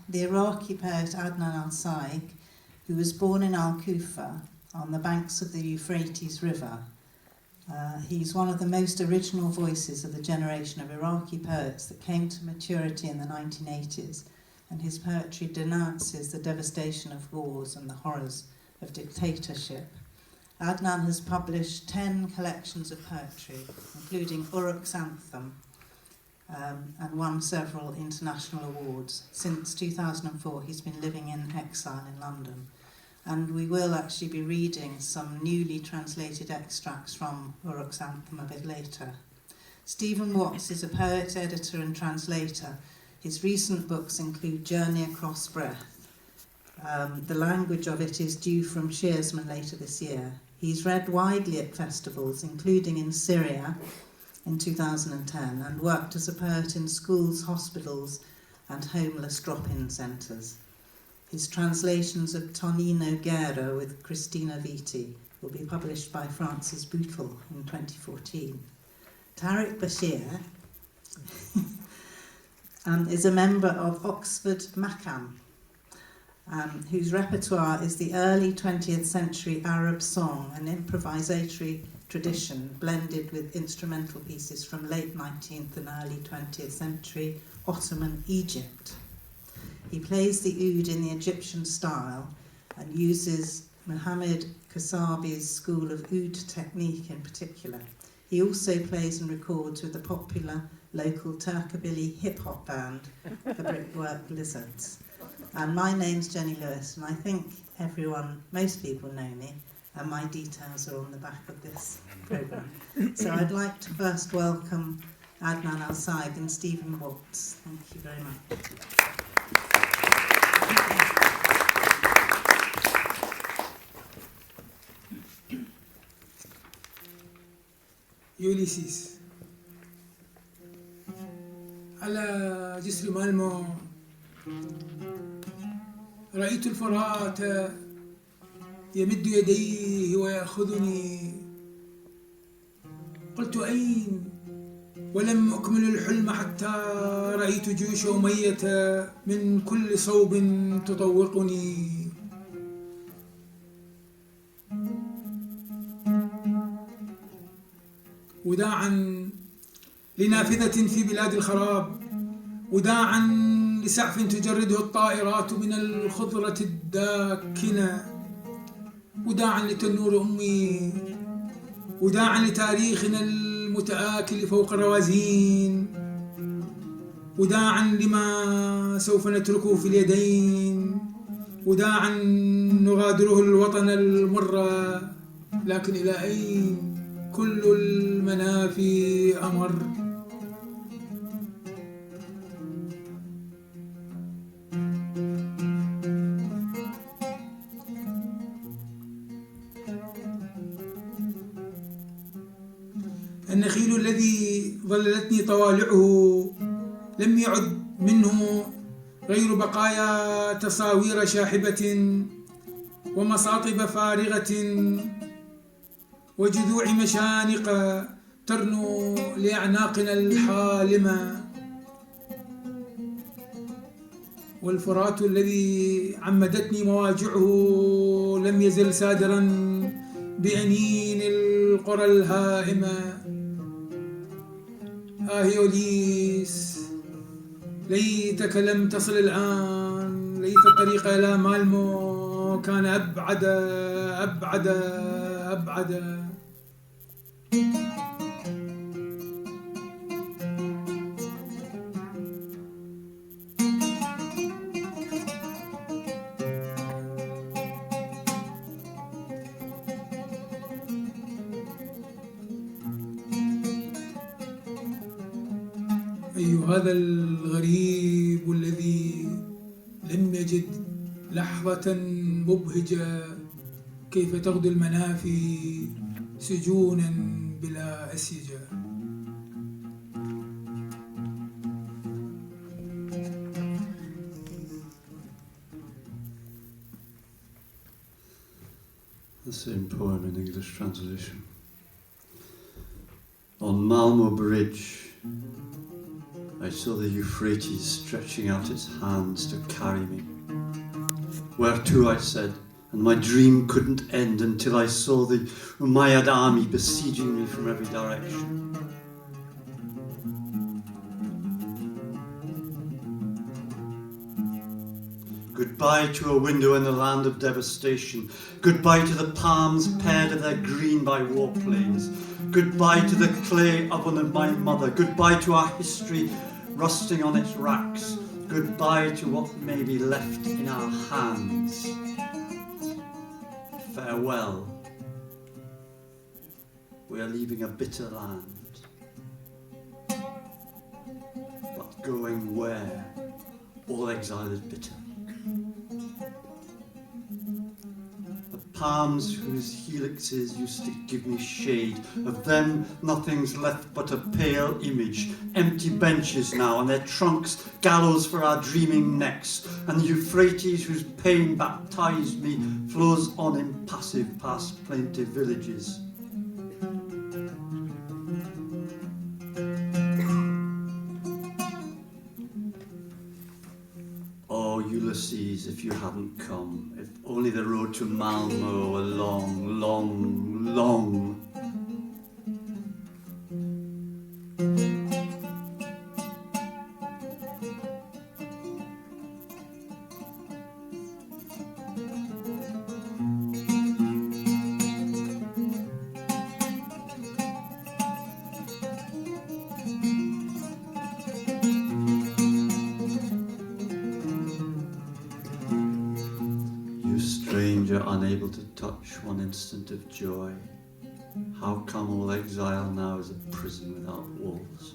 the Iraqi poet Adnan al-Sayegh, who was born in Al-Kufa on the banks of the Euphrates River. He's one of the most original voices of the generation of Iraqi poets that came to maturity in the 1980s, and his poetry denounces the devastation of wars and the horrors of dictatorship. Adnan has published 10 collections of poetry, including Uruk's Anthem, and won several international awards. Since 2004, he's been living in exile in London. And we will actually be reading some newly translated extracts from Uruk's Anthem a bit later. Stephen Watts is a poet, editor and translator. His recent books include Journey Across Breath. The language of it is due from Shearsman later this year. He's read widely at festivals, including in Syria in 2010, and worked as a poet in schools, hospitals and homeless drop-in centres. His translations of Tonino Guerra with Cristina Viti will be published by Francis Bootle in 2014. Tarik Beshir is a member of Oxford-'a, whose repertoire is the early 20th century Arab song, an improvisatory tradition blended with instrumental pieces from late 19th and early 20th century Ottoman Egypt. He plays the oud in the Egyptian style and uses Mohammed Kasabi's school of oud technique in particular. He also plays and records with the popular local Turkabilly hip-hop band, the Brickwork Lizards. And my name's Jenny Lewis, and I think most people know me, and my details are on the back of this programme. So I'd like to first welcome Adnan al-Sayegh and Stephen Watts. Thank you very much. يوليسيس على جسر مالمو رأيت الفرات يمد يديه ويأخذني، قلت أين؟ ولم أكمل الحلم حتى رأيت جيوش أمية من كل صوب تطوقني. وداعا لنافذة في بلاد الخراب، وداعا لسعف تجرده الطائرات من الخضرة الداكنة، وداعا لتنور أمي، وداعا لتاريخنا المتآكل فوق الروازين، وداعا لما سوف نتركه في اليدين، وداعا نغادره الوطن المر، لكن إلى أين؟ كل المنافي أمر. النخيل الذي ظللتني طوالعه لم يعد منه غير بقايا تصاوير شاحبة ومصاطب فارغة وجذوع مشانق ترنو لأعناقنا الحالمة، والفرات الذي عمدتني مواجعه لم يزل سادرا بأنين القرى الهائمة. يوليس، ليتك لم تصل الآن، ليت الطريق إلى مالمو كان أبعد أبعد أبعد. هذا الغريب الذي لم يجد لحظة مبهجة، كيف تغدو المنافي سجونا بلا أسيجة. The same poem in English translation. On Malmo Bridge, I saw the Euphrates stretching out its hands to carry me. Where to, I said, and my dream couldn't end until I saw the Umayyad army besieging me from every direction. Goodbye to a window in the land of devastation. Goodbye to the palms pared of their green by warplanes. Goodbye to the clay oven of my mother. Goodbye to our history rusting on its racks. Goodbye to what may be left in our hands. Farewell. We are leaving a bitter land. But going where? All exile is bitter. The palms whose helixes used to give me shade, of them nothing's left but a pale image, empty benches now, and their trunks gallows for our dreaming necks, and the Euphrates whose pain baptized me flows on impassive past plaintive villages. Oh, Ulysses, if you hadn't come, if only the road to Malmo were long, long, long. Unable to touch one instant of joy. How come all exile now is a prison without walls?